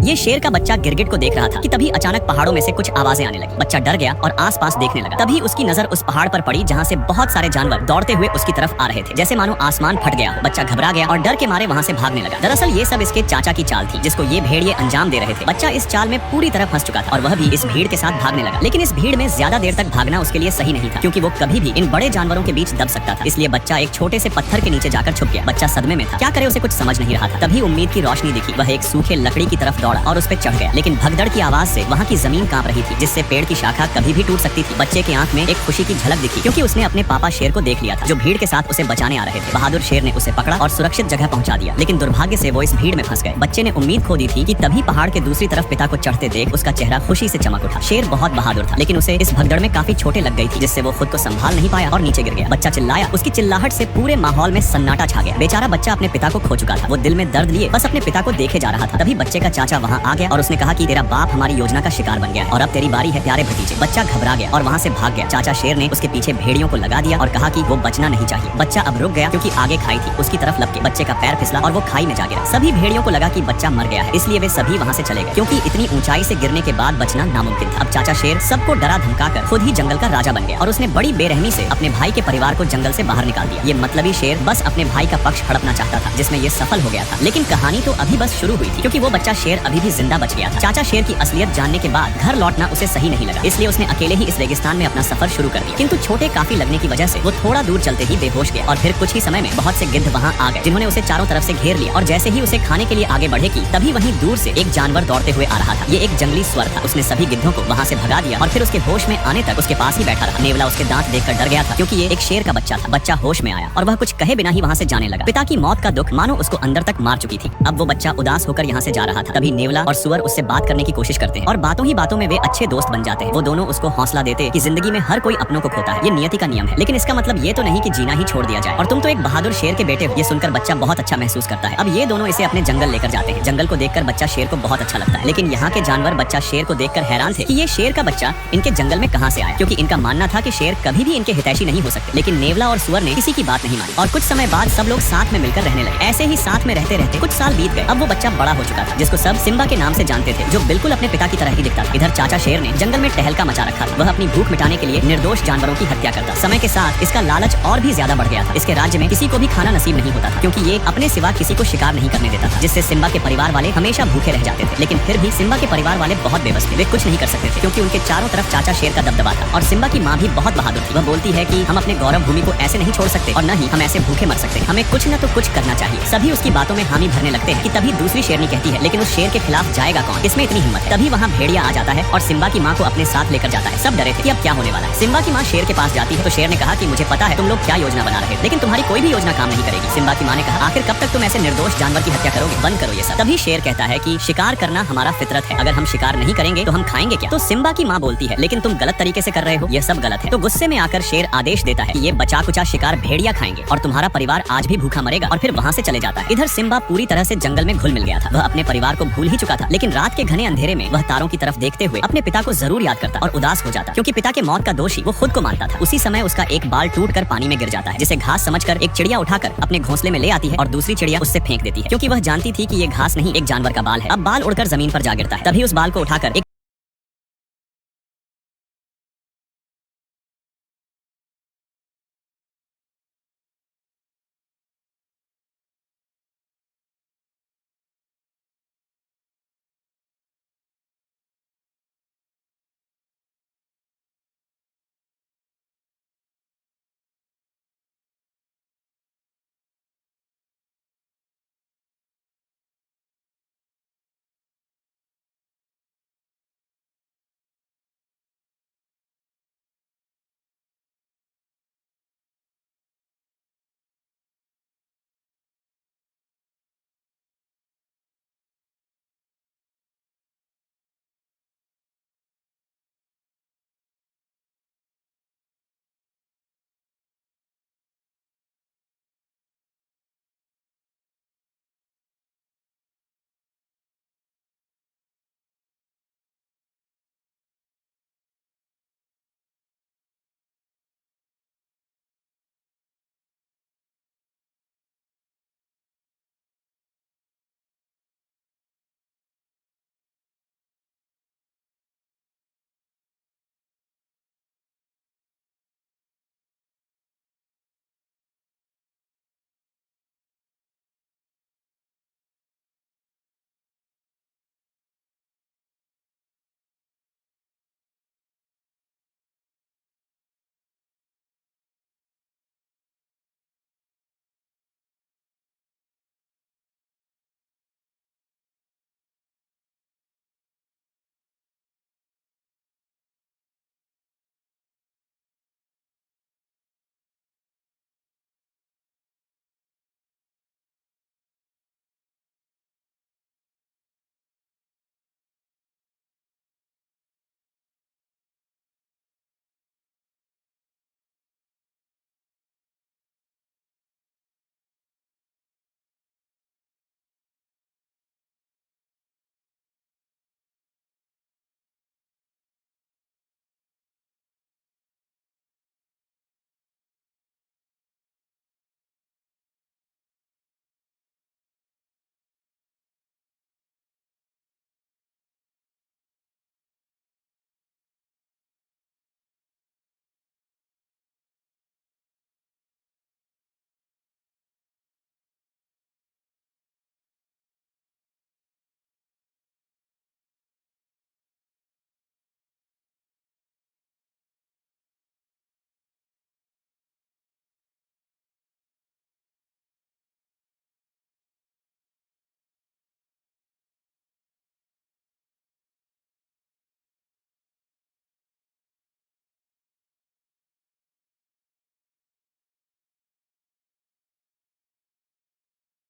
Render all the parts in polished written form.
ये शेर का बच्चा गिरगिट को देख रहा था कि तभी अचानक पहाड़ों में से कुछ आवाजें आने लगी। बच्चा डर गया और आसपास देखने लगा। तभी उसकी नजर उस पहाड़ पर पड़ी जहाँ से बहुत सारे जानवर दौड़ते हुए उसकी तरफ आ रहे थे, जैसे मानो आसमान फट गया हो। बच्चा घबरा गया और डर के मारे वहाँ से भागने लगा। दरअसल ये सब इसके चाचा की चाल थी, जिसको ये भेड़िए अंजाम दे रहे थे। बच्चा इस चाल में पूरी तरह फंस चुका था और वह भी इस भीड़ के साथ भागने लगा। लेकिन इस भीड़ में ज्यादा देर तक भागना उसके लिए सही नहीं था, क्योंकि वो कभी भी इन बड़े जानवरों के बीच दब सकता था। इसलिए बच्चा एक छोटे से पत्थर के नीचे जाकर छुप गया। बच्चा सदमे में था, क्या करे उसे कुछ समझ नहीं रहा था। तभी उम्मीद की रोशनी दिखी। वह एक सूखे लकड़ी की तरफ दौड़ा और उस पर चढ़ गया। लेकिन भगदड़ की आवाज से वहाँ की जमीन कांप रही थी, जिससे पेड़ की शाखा कभी भी टूट सकती थी। बच्चे की आंख में एक खुशी की झलक दिखी, क्योंकि उसने अपने पापा शेर को देख लिया था, जो भीड़ के साथ उसे बचाने आ रहे थे। बहादुर शेर ने उसे पकड़ा और सुरक्षित जगह पहुंचा दिया। लेकिन दुर्भाग्य से वो इस भीड़ में फंस गए। बच्चे ने उम्मीद खो दी थी कि तभी पहाड़ के दूसरी तरफ पिता को चढ़ते देख उसका चेहरा खुशी से चमक उठा। शेर बहुत बहादुर था, लेकिन उसे इस भगदड़ में काफी चोटें लग गई थी, जिससे वो खुद को संभाल नहीं पाया और नीचे गिर गया। बच्चा चिल्लाया। उसकी चिल्लाहट से पूरे माहौल में सन्नाटा छा गया। बेचारा बच्चा अपने पिता को खो चुका था। वो दिल में दर्द लिए बस अपने पिता को देखे जा रहा था। तभी बच्चे का चाचा वहाँ आ गया और उसने कहा कि तेरा बाप हमारी योजना का शिकार बन गया है और अब तेरी बारी है प्यारे भतीजे। बच्चा घबरा गया और वहाँ से भाग गया। चाचा शेर ने उसके पीछे भेड़ियों को लगा दिया और कहा कि वो बचना नहीं चाहिए। बच्चा अब रुक गया, क्योंकि आगे खाई थी। उसकी तरफ लपके बच्चे का पैर फिसला और वो खाई में जा गिरा। सभी भेड़ियों को लगा कि बच्चा मर गया है, इसलिए वे सभी वहाँ से चले गए, क्योंकि इतनी ऊंचाई से गिरने के बाद बचना नामुमकिन था। अब चाचा शेर सबको डरा धमकाकर खुद ही जंगल का राजा बन गया और उसने बड़ी बेरहमी से अपने भाई के परिवार को जंगल से बाहर निकाल दिया। ये मतलबी शेर बस अपने भाई का पक्ष हड़पना चाहता था, जिसमें ये सफल हो गया था। लेकिन कहानी तो अभी बस शुरू हुई थी, क्योंकि वो बच्चा शेर अभी भी जिंदा बच गया था। चाचा शेर की असलियत जानने के बाद घर लौटना उसे सही नहीं लगा, इसलिए उसने अकेले ही इस रेगिस्तान में अपना सफर शुरू कर दिया। किंतु छोटे काफी लगने की वजह से वो थोड़ा दूर चलते ही बेहोश गया और फिर कुछ ही समय में बहुत से गिद्ध वहाँ आ गए, जिन्होंने उसे चारों तरफ से घेर लिया। और जैसे ही उसे खाने के लिए आगे बढ़े की तभी वहीं दूर से एक जानवर दौड़ते हुए आ रहा था। ये एक जंगली स्वर था। उसने सभी गिद्धों को वहाँ से भगा दिया और फिर उसके होश में आने तक उसके पास ही बैठा रहा। नेवला उसके दांत देखकर डर गया था, क्योंकि ये एक शेर का बच्चा था। बच्चा होश में आया और वह कुछ कहे बिना ही वहाँ से जाने लगा। पिता की मौत का दुख मानो उसको अंदर तक मार चुकी थी। अब वो बच्चा उदास होकर यहाँ से जा रहा था। तभी नेवला और सुअर उससे बात करने की कोशिश करते हैं और बातों ही बातों में वे अच्छे दोस्त बन जाते हैं। वो दोनों उसको हौसला देते कि जिंदगी में हर कोई अपनों को खोता है, ये नियति का नियम है। लेकिन इसका मतलब ये तो नहीं कि जीना ही छोड़ दिया जाए और तुम तो एक बहादुर शेर के बेटे हो। ये सुनकर बच्चा बहुत अच्छा महसूस करता है। अब ये दोनों इसे अपने जंगल लेकर जाते हैं। जंगल को देखकर बच्चा शेर को बहुत अच्छा लगता है, लेकिन यहाँ के जानवर बच्चा शेर को देखकर हैरान थे कि ये शेर का बच्चा इनके जंगल में कहाँ से आया, क्योंकि इनका मानना था कि शेर कभी भी इनके हितैषी नहीं हो सकते। लेकिन नेवला और सुअर ने किसी की बात नहीं मानी और कुछ समय बाद सब लोग साथ में मिलकर रहने लगे। ऐसे ही साथ में रहते रहते कुछ साल बीत गए। अब वो बच्चा बड़ा हो चुका था, जिसको सब सिम्बा के नाम से जानते थे, जो बिल्कुल अपने पिता की तरह ही दिखता था। इधर चाचा शेर ने जंगल में टहलका मचा रखा था। वह अपनी भूख मिटाने के लिए निर्दोष जानवरों की हत्या करता। समय के साथ इसका लालच और भी ज्यादा बढ़ गया था। इसके राज्य में किसी को भी खाना नसीब नहीं होता था, क्योंकि ये अपने सिवा किसी को शिकार नहीं करने देता था, जिससे सिम्बा के परिवार वाले हमेशा भूखे रह जाते थे। लेकिन फिर भी सिम्बा के परिवार वाले बहुत बेबस थे। वे कुछ नहीं कर सकते थे, क्योंकि उनके चारों तरफ चाचा शेर का दबदबा था। और सिम्बा की माँ भी बहुत बहादुर थी। वह बोलती है कि हम अपने गौरव भूमि को ऐसे नहीं छोड़ सकते और न ही हम ऐसे भूखे मर सकते। हमें कुछ न तो कुछ करना चाहिए। सभी उसकी बातों में हामी भरने लगते हैं कि तभी दूसरी शेरनी कहती है, लेकिन उस शेर के खिलाफ जाएगा कौन? इसमें इतनी हिम्मत है। तभी वहाँ भेड़िया आ जाता है और सिम्बा की माँ को अपने साथ लेकर जाता है। सब डरे थे कि अब क्या होने वाला है। सिम्बा की माँ शेर के पास जाती है तो शेर ने कहा कि मुझे पता है तुम लोग क्या योजना बना रहे थे, लेकिन तुम्हारी कोई भी योजना काम नहीं करेगी। सिम्बा की माँ ने कहा, आखिर कब तक तुम ऐसे निर्दोष जानवर की हत्या करोगे? बंद करो ये सब। तभी शेर कहता है कि शिकार करना हमारा फितरत है, अगर हम शिकार नहीं करेंगे तो हम खाएंगे क्या? तो सिम्बा की माँ बोलती है, लेकिन तुम गलत तरीके से कर रहे हो, ये सब गलत है। तो गुस्से में आकर शेर आदेश देता है कि ये बचा कुचा शिकार भेड़िया खाएंगे और तुम्हारा परिवार आज भी भूखा मरेगा, और फिर वहाँ से चले जाता है। इधर सिम्बा पूरी तरह से जंगल में घुल मिल गया था। वह अपने परिवार को भूल ही चुका था, लेकिन रात के घने अंधेरे में वह तारों की तरफ देखते हुए अपने पिता को जरूर याद करता और उदास हो जाता, क्योंकि पिता के मौत का दोषी वो खुद को मानता था। उसी समय उसका एक बाल टूटकर पानी में गिर जाता है, जिसे घास समझकर एक चिड़िया उठाकर अपने घोंसले में ले आती है और दूसरी चिड़िया उससे फेंक देती है, क्योंकि वह जानती थी कि ये घास नहीं एक जानवर का बाल है। अब बाल उड़कर जमीन पर जा गिरता है। तभी उस बाल को उठाकर एक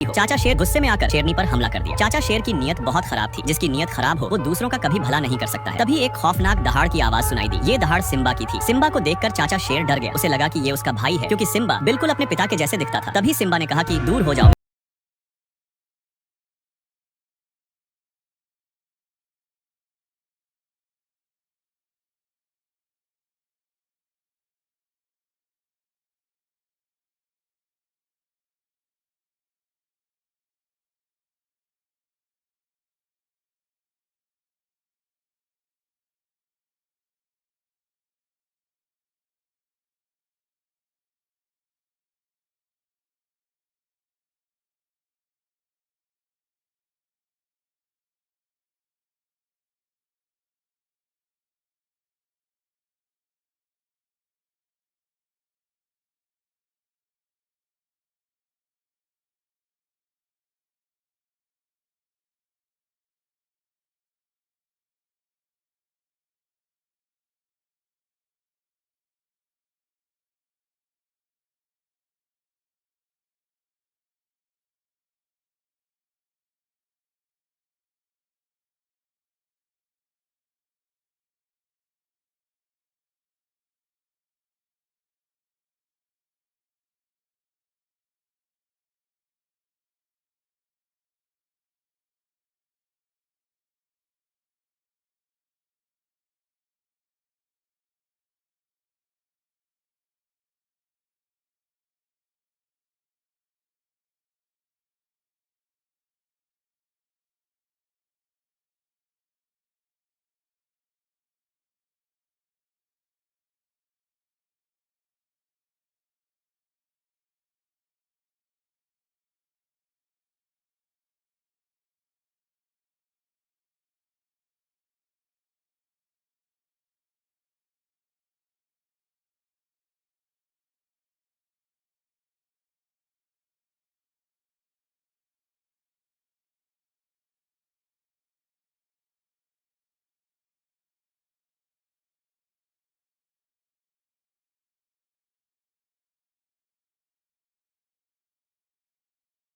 हो। चाचा शेर गुस्से में आकर शेरनी पर हमला कर दिया। चाचा शेर की नीयत बहुत खराब थी। जिसकी नीयत खराब हो वो दूसरों का कभी भला नहीं कर सकता है। तभी एक खौफनाक दहाड़ की आवाज सुनाई दी। ये दहाड़ सिम्बा की थी। सिम्बा को देखकर चाचा शेर डर गया। उसे लगा कि ये उसका भाई है, क्योंकि सिम्बा बिल्कुल अपने पिता के जैसे दिखता था। तभी सिम्बा ने कहा कि दूर हो जाओ।